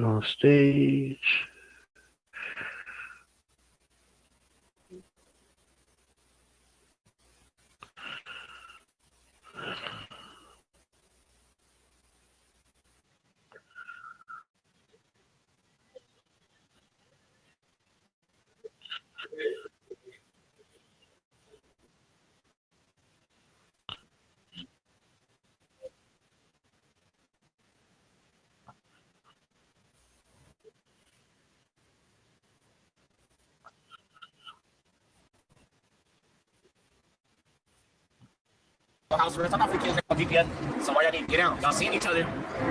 On stage. House arrest. I'm not freaking on GPS. So why y'all didn't get out? Y'all seen each other.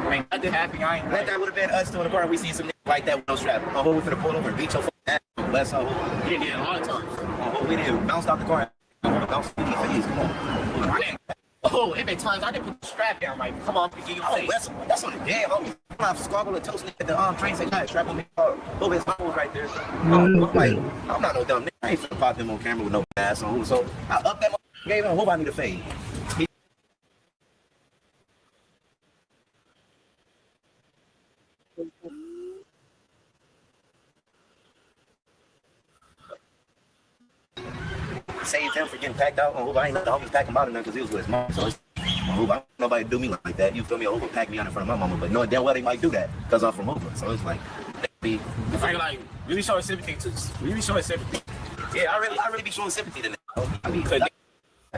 Ain't nothing happening. I ain't. That would have been us two in the car. We see some niggas like that with no strap. Oh, we finna pull over and beat your ass. Let's go. We did it a lot of times. Oh, we did. Bounced out the car. Bounced in your face. Come on. Oh, it been times I didn't put the strap down. Like, come on, give you face. That's on the damn homie. I'm squabble and toast at the train station. I strap on me. Oh, his phone was right there. I'm not no dumb nigga. I ain't finna pop him on camera with no ass on. So I up that. Gave him. Who I need to fade? Saved him for getting packed out on Uber. I ain't know the homies pack him out in there because he was with his mom. So it's on Uber. I don't nobody do me like that. You feel me? Uber pack me out in front of my mama, but knowing damn well they might do that because I'm from Uber. So it's like, be really showing sympathy to. Really showing sympathy. Yeah, I really be showing sympathy to them. I be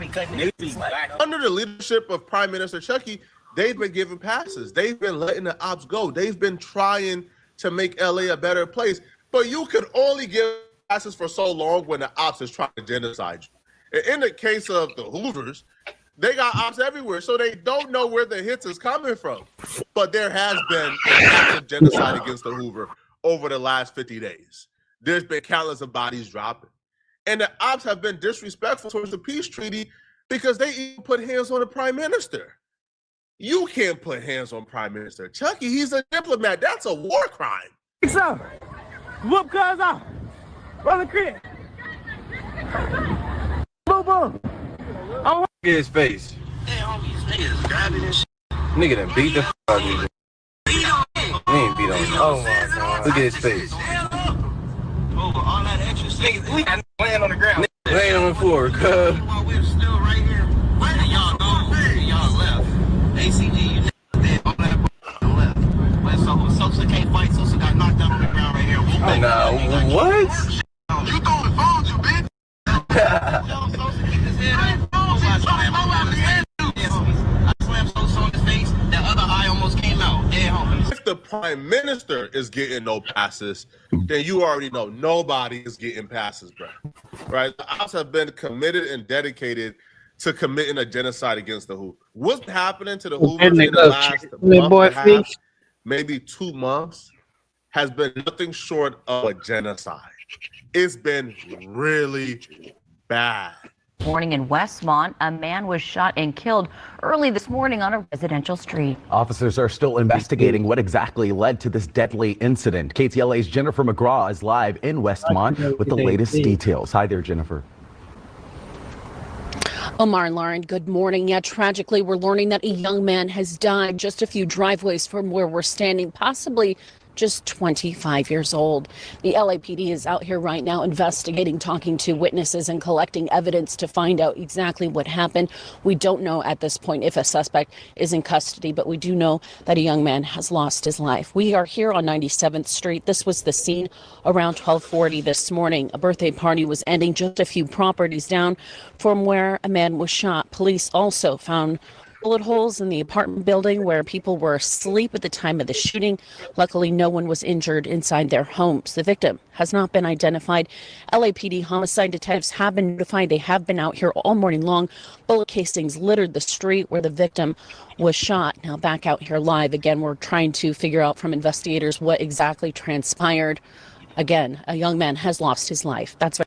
cutting niggas. Under the leadership of Prime Minister Chucky, they've been giving passes. They've been letting the ops go. They've been trying to make LA a better place. But you could only give passes for so long when the ops is trying to genocide you. And in the case of the Hoovers, they got ops everywhere, so they don't know where the hits is coming from. But there has been an active genocide against the Hoover over the last 50 days. There's been countless of bodies dropping. And the ops have been disrespectful towards the peace treaty because they even put hands on the prime minister. You can't put hands on Prime Minister Chucky. He's a diplomat. That's a war crime. So, whoop cuz off. Brother Chris. Boom, boom. Look at his face. Nigga done beat the f out of you. He ain't beat on you. Oh my God. Look at his face. Over all that extra niggas, we got laying on the ground. Laying on the floor, cuz. While we're still right here, where y'all go? Y'all left. ACG, you dead on that left. When Sosa can't fight, Sosa got knocked out on the ground right here. Nah, what? You throwing phones, you bitch. Sosa keep his head up. I slammed Sosa on his face. That other eye almost came out. Dead homies. If the Prime Minister is getting no passes, then you already know nobody is getting passes, bro. Right? The ops have been committed and dedicated to committing a genocide against the Hoover. What's happening to the Hoovers in the last month and a half, maybe 2 months, has been nothing short of a genocide. It's been really bad. Morning in Westmont, a man was shot and killed early this morning on a residential street. Officers are still investigating what exactly led to this deadly incident. KTLA's Jennifer McGraw is live in Westmont with the latest details. Hi there, Jennifer. Omar and Lauren, good morning. Yeah, tragically, we're learning that a young man has died just a few driveways from where we're standing, possibly just 25 years old. The LAPD is out here right now investigating, talking to witnesses and collecting evidence to find out exactly what happened. We don't know at this point if a suspect is in custody, but we do know that a young man has lost his life. We are here on 97th Street. This was the scene around 12:40 this morning. A birthday party was ending just a few properties down from where a man was shot. Police also found bullet holes in the apartment building where people were asleep at the time of the shooting. Luckily, no one was injured inside their homes. The victim has not been identified. LAPD homicide detectives have been notified. They have been out here all morning long. Bullet casings littered the street where the victim was shot. Now back out here live. Again, we're trying to figure out from investigators what exactly transpired. Again, a young man has lost his life. That's right.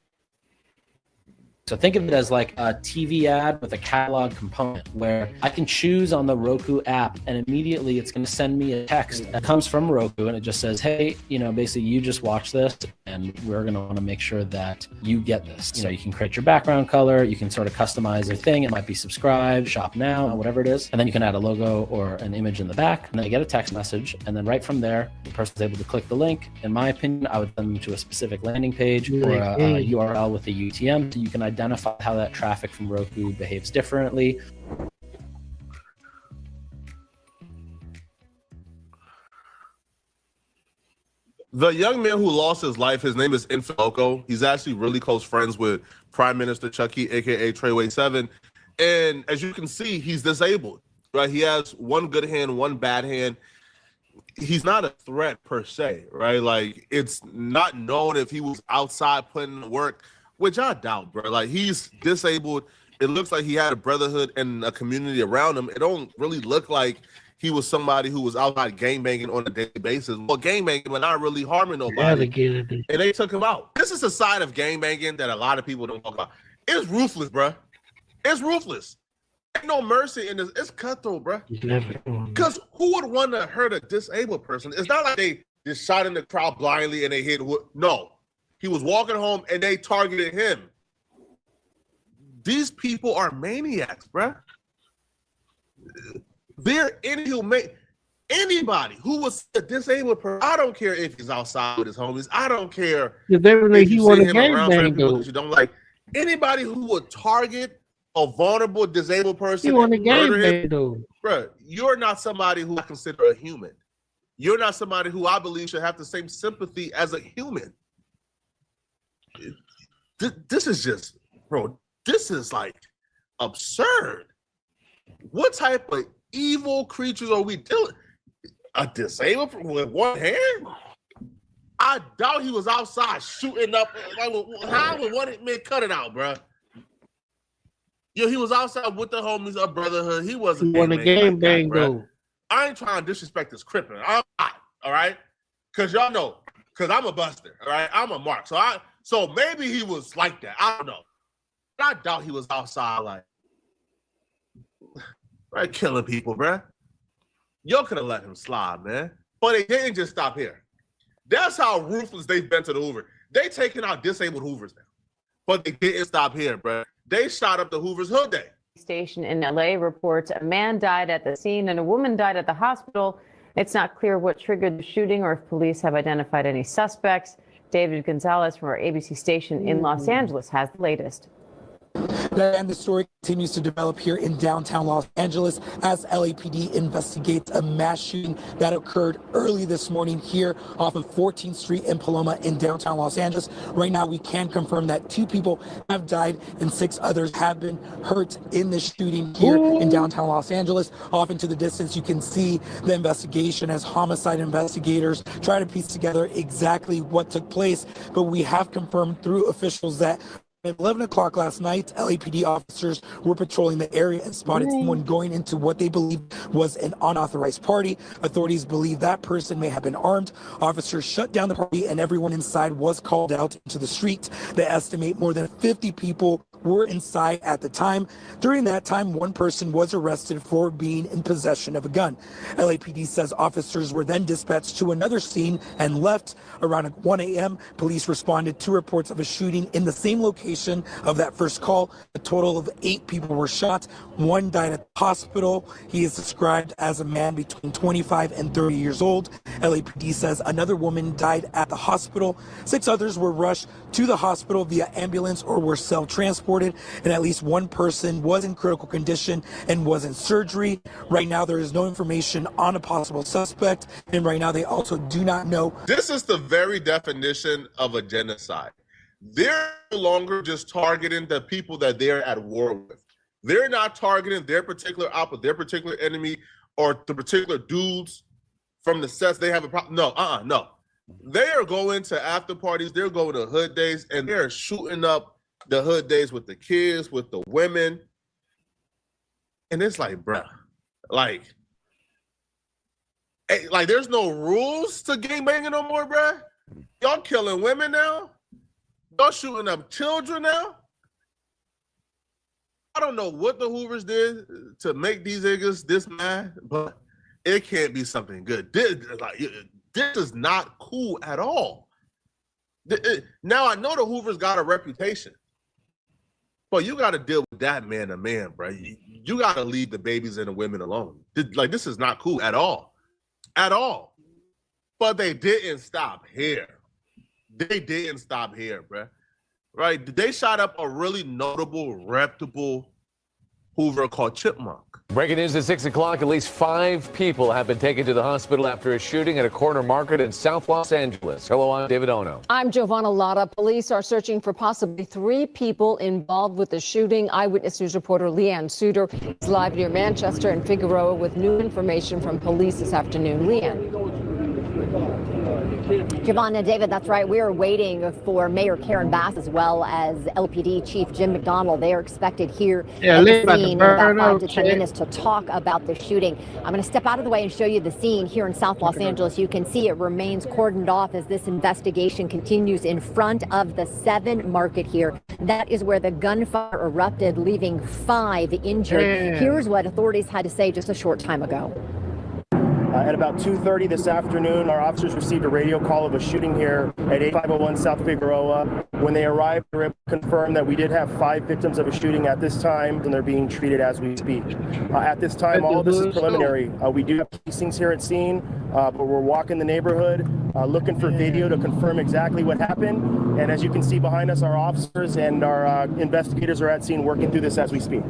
So think of it as like a TV ad with a catalog component where I can choose on the Roku app and immediately it's going to send me a text that comes from Roku and it just says, hey, basically you just watch this and we're going to want to make sure that you get this. You can create your background color, you can sort of customize your thing. It might be subscribe, shop now, whatever it is. And then you can add a logo or an image in the back and then you get a text message. And then right from there, the person's able to click the link. In my opinion, I would send them to a specific landing page or a URL with a UTM so you can identify how that traffic from Roku behaves differently. The young man who lost his life, his name is Infinoko. He's actually really close friends with Prime Minister Chucky, aka Treyway 7. And as you can see, he's disabled, right? He has one good hand, one bad hand. He's not a threat per se, right? Like, it's not known if he was outside putting in work, which I doubt, bro. Like, he's disabled. It looks like he had a brotherhood and a community around him. It don't really look like he was somebody who was outside gangbanging on a daily basis. Well, gangbanging, but not really harming nobody. And they took him out. This is a side of gangbanging that a lot of people don't talk about. It's ruthless, bro. It's ruthless. Ain't no mercy in this. It's cutthroat, bro. Because who would want to hurt a disabled person? It's not like they just shot in the crowd blindly and they hit. No. He was walking home and they targeted him. These people are maniacs, bro. They're inhumane. Anybody who was a disabled person, I don't care if he's outside with his homies. I don't care if you see him around certain people that you don't like. Anybody who would target a vulnerable disabled person and murder him, bro, you're not somebody who I consider a human. You're not somebody who I believe should have the same sympathy as a human. This is just, bro, this is like absurd. What type of evil creatures are we dealing? A disabled with one hand? I doubt he was outside shooting up. Like, how would one man cut it out, bro? Yo, he was outside with the homies of brotherhood. He wasn't on the game bang, bro. I ain't trying to disrespect this crippling. I'm not, all right? Because y'all know, because I'm a buster, all right? I'm a mark. So maybe he was like that. I don't know. But I doubt he was outside like, right, killing people, bro. Y'all could have let him slide, man. But they didn't just stop here. That's how ruthless they've been to the Hoover. They taking out disabled Hoovers now. But they didn't stop here, bro. They shot up the Hoover's hood day. Station in LA reports a man died at the scene and a woman died at the hospital. It's not clear what triggered the shooting or if police have identified any suspects. David Gonzalez from our ABC station in Los Angeles has the latest. And the story continues to develop here in downtown Los Angeles as LAPD investigates a mass shooting that occurred early this morning here off of 14th Street in Paloma in downtown Los Angeles. Right now, we can confirm that 2 people have died and 6 others have been hurt in this shooting here in downtown Los Angeles. Off into the distance, you can see the investigation as homicide investigators try to piece together exactly what took place. But we have confirmed through officials that at 11 o'clock last night, LAPD officers were patrolling the area and spotted someone going into what they believe was an unauthorized party. Authorities believe that person may have been armed. Officers shut down the party and everyone inside was called out into the street. They estimate more than 50 people were inside at the time. During that time, one person was arrested for being in possession of a gun. LAPD says officers were then dispatched to another scene and left. Around 1 a.m., police responded to reports of a shooting in the same location of that first call. A total of 8 people were shot. 1 died at the hospital. He is described as a man between 25 and 30 years old. LAPD says another woman died at the hospital. 6 others were rushed to the hospital via ambulance or were self-transported, and at least 1 person was in critical condition and was in surgery. Right now, there is no information on a possible suspect, and right now they also do not know. This is the very definition of a genocide. They're no longer just targeting the people that they're at war with. They're not targeting their particular their particular enemy or the particular dudes from the sets they have a problem. No. They are going to after parties. They're going to hood days, and they're shooting up the hood days with the kids, with the women. And it's like, bruh, like there's no rules to gangbanging no more, bruh. Y'all killing women now. Y'all shooting up children now. I don't know what the Hoovers did to make these niggas this mad, but it can't be something good. This is not cool at all. Now, I know the Hoovers got a reputation, but you got to deal with that man to man, bro. You got to leave the babies and the women alone. This is not cool at all. At all. But they didn't stop here. They didn't stop here, bro. Right? They shot up a really notable, reputable Hoover called Chipmunk. Breaking news at 6 o'clock, at least 5 people have been taken to the hospital after a shooting at a corner market in South Los Angeles. Hello, I'm David Ono. I'm Giovanna Lotta. Police are searching for possibly 3 people involved with the shooting. Eyewitness News reporter Leanne Suter is live near Manchester and Figueroa with new information from police this afternoon. Leanne. Giovanna, David, that's right. We are waiting for Mayor Karen Bass as well as LPD Chief Jim McDonald. They are expected here at the scene in about 5 to 10 minutes to talk about the shooting. I'm going to step out of the way and show you the scene here in South Los Angeles. You can see it remains cordoned off as this investigation continues in front of the 7 Market here. That is where the gunfire erupted, leaving 5 injured. Here's what authorities had to say just a short time ago. At about 2:30 this afternoon, our officers received a radio call of a shooting here at 8501 South Figueroa. When they arrived, they were able to confirm that we did have 5 victims of a shooting at this time, and they're being treated as we speak. At this time, all of this is preliminary. We do have casings here at scene, but we're walking the neighborhood, looking for video to confirm exactly what happened. And as you can see behind us, our officers and our investigators are at scene working through this as we speak.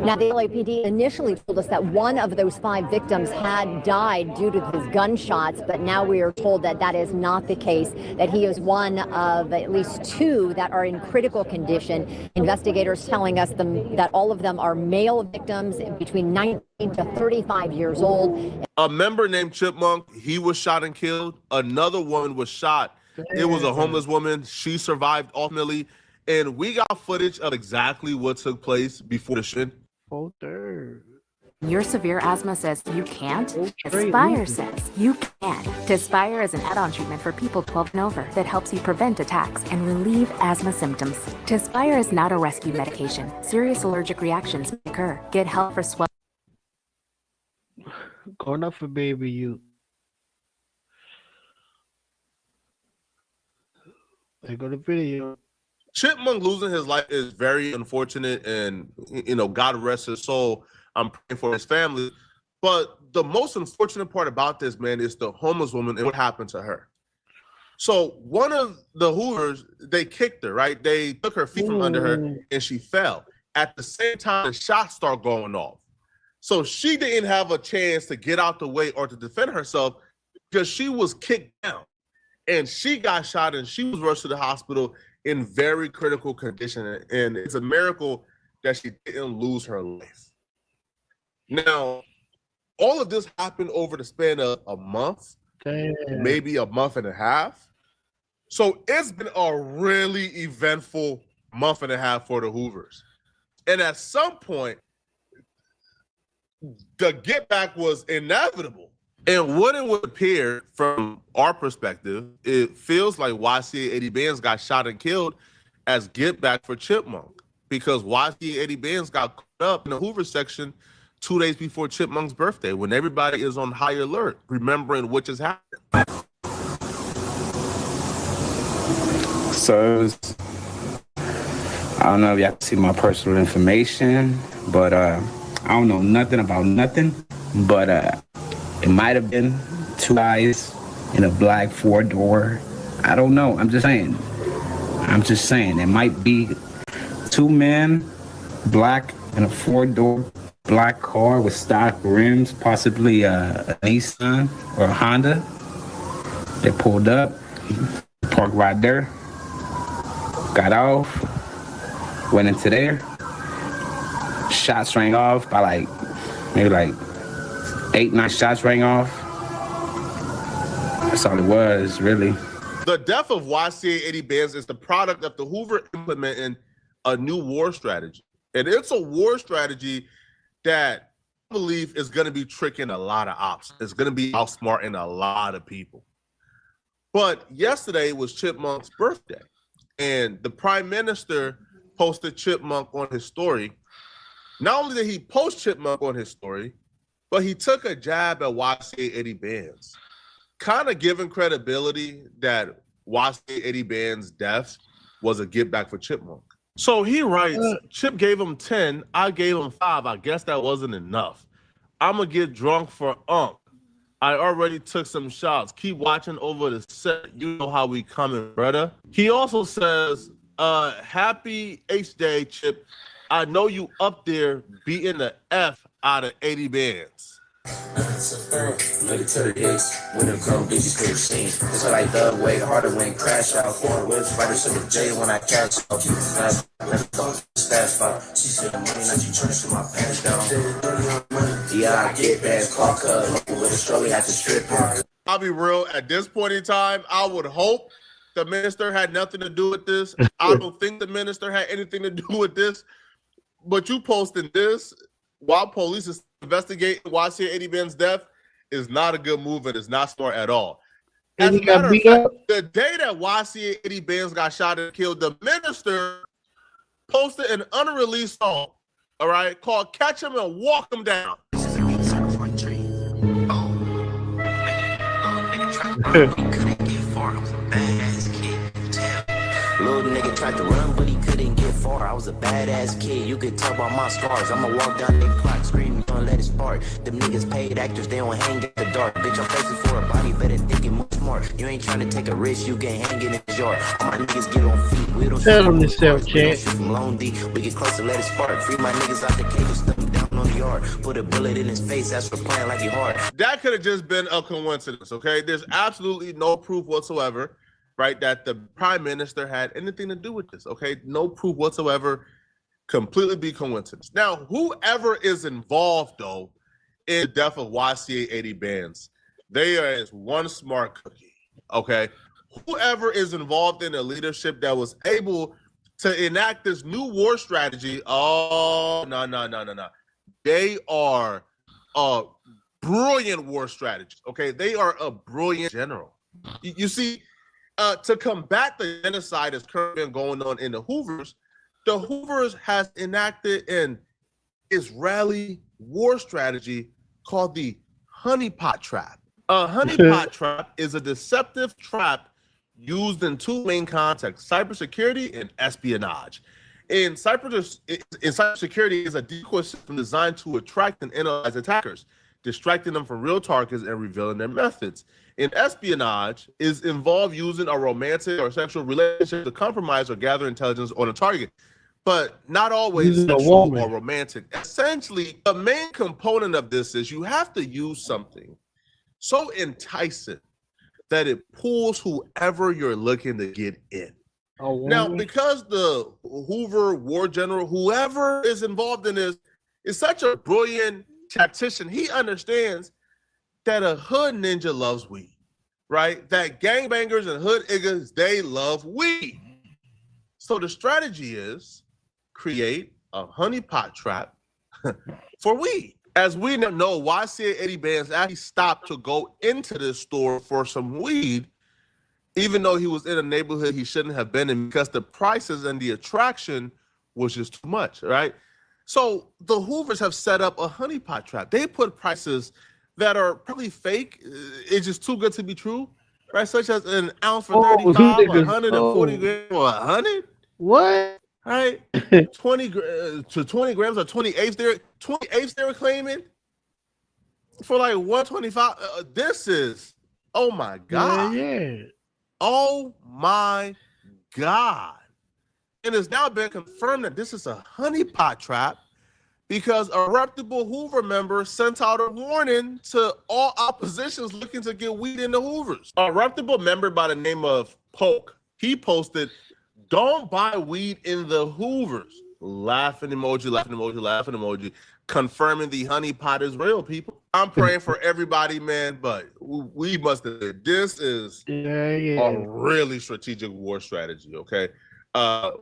Now, the LAPD initially told us that one of those 5 victims had died due to his gunshots, but now we are told that that is not the case, that he is one of at least 2 that are in critical condition. Investigators telling us that all of them are male victims between 19 to 35 years old. A member named Chipmunk, he was shot and killed. Another woman was shot. It was a homeless woman. She survived ultimately. And we got footage of exactly what took place before the shit. Your severe asthma says you can't? Tespire says you can. Tespire is an add-on treatment for people 12 and over that helps you prevent attacks and relieve asthma symptoms. Tespire is not a rescue medication. Serious allergic reactions may occur. Get help for swelling. Going up for baby you. They go to video. Chipmunk losing his life is very unfortunate, and God rest his soul. I'm praying for his family. But the most unfortunate part about this, man, is the homeless woman and what happened to her. So one of the Hoovers, they kicked her, right? They took her feet from under her and she fell. At the same time, the shots start going off. So she didn't have a chance to get out the way or to defend herself because she was kicked down. And she got shot and she was rushed to the hospital in very critical condition. And it's a miracle that she didn't lose her life. Now, all of this happened over the span of a month, maybe a month and a half. So it's been a really eventful month and a half for the Hoovers. And at some point, the get back was inevitable. And what it would appear from our perspective, it feels like YCA Eddie Benz got shot and killed as get back for Chipmunk, because YCA Eddie Benz got caught up in the Hoover section 2 days before Chipmunk's birthday, when everybody is on high alert, remembering what just happened. So it was, I don't know if y'all see my personal information, but I don't know nothing about nothing, but it might have been 2 guys in a black 4-door. I don't know. I'm just saying. It might be 2 men, black, in a 4-door black car with stock rims, possibly a Nissan or a Honda. They pulled up, parked right there, got off, went into there. Shots rang off by maybe 8, 9 shots rang off. That's all it was, really. The death of YCA Eddie Benz is the product of the Hoover implementing a new war strategy. And it's a war strategy that I believe is going to be tricking a lot of ops. It's going to be outsmarting a lot of people. But yesterday was Chipmunk's birthday. And the prime minister posted Chipmunk on his story. Not only did he post Chipmunk on his story, but he took a jab at YCA Eddie Bands, kind of giving credibility that YCA Eddie Bands' death was a get back for Chipmunk. So he writes, Chip gave him 10, I gave him 5. I guess that wasn't enough. I'm going to get drunk for Unc. I already took some shots. Keep watching over the set. You know how we coming, brother. He also says, happy H-Day, Chip. I know you up there beating the F out of 80 bands. It's like the way harder when crash out. 4 whips, right to the J when I catch up. She said the money, now she trying to my pants down. Yeah, I get bad, clock up with a stroller at the strip. I'll be real, at this point in time, I would hope the minister had nothing to do with this. I don't think the minister had anything to do with this. But you posting this while police is investigating YCA Eddie Ben's death is not a good move and is not smart at all. As a matter of fact, the day that YCA Eddie Benz got shot and killed, the minister posted an unreleased song, all right, called Catch Him and Walk Him Down. Little nigga tried to run, but he couldn't get far. I was a badass kid, you could tell by my scars. I'ma walk down the clock, screaming, gonna let it spark. Them niggas paid actors, they don't hang at the dark. Bitch, I'm facing for a body, better think it more smart. You ain't trying to take a risk, you can hang in the jar. All my niggas get on feet, we don't tell them yourself, Chad. From Lone D, we get close to let it spark. Free my niggas out the cage, stuff them down on the yard. Put a bullet in his face, that's for playing like he hard. That could have just been a coincidence, okay? There's absolutely no proof whatsoever, right, that the prime minister had anything to do with this, okay? No proof whatsoever, completely be coincidence. Now, whoever is involved, though, in the death of YCA Eddie Bands, they are as one smart cookie, okay? Whoever is involved in the leadership that was able to enact this new war strategy, no. They are a brilliant war strategist, okay? They are a brilliant general. You see, to combat the genocide that's currently been going on in the Hoovers has enacted an Israeli war strategy called the honeypot trap. A honeypot trap is a deceptive trap used in 2 main contexts: cybersecurity and espionage. In cybersecurity is a decoy system designed to attract and analyze attackers, distracting them from real targets and revealing their methods. In espionage is involved using a romantic or sexual relationship to compromise or gather intelligence on a target, but not always sexual or romantic. Essentially, the main component of this is you have to use something so enticing that it pulls whoever you're looking to get in. Now, because the Hoover war general, whoever is involved in this, is such a brilliant tactician, he understands that a hood ninja loves weed, right? That gangbangers and hood niggas, they love weed. So the strategy is create a honeypot trap for weed. As we know, YCA Eddie Bands actually stopped to go into this store for some weed, even though he was in a neighborhood he shouldn't have been in, because the prices and the attraction was just too much, right? So the Hoovers have set up a honeypot trap. They put prices that are probably fake. It's just too good to be true, right? Such as an ounce for 35, 140 grams, or 100. What? Right? 20 to 20 grams or 28 they were claiming for like 125. This is, oh my God. Yeah. Oh my God. It has now been confirmed that this is a honeypot trap because a reputable Hoover member sent out a warning to all oppositions looking to get weed in the Hoovers. A reputable member by the name of Poke, he posted, "Don't buy weed in the Hoovers." Laughing emoji, laughing emoji, laughing emoji, confirming the honeypot is real, people. I'm praying for everybody, man, but we must have, this is a really strategic war strategy, okay?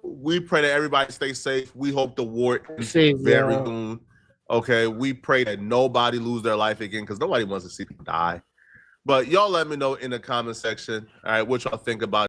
We pray that everybody stay safe. We hope the war is very soon. Okay, we pray that nobody lose their life again because nobody wants to see people die. But y'all let me know in the comment section, all right, what y'all think about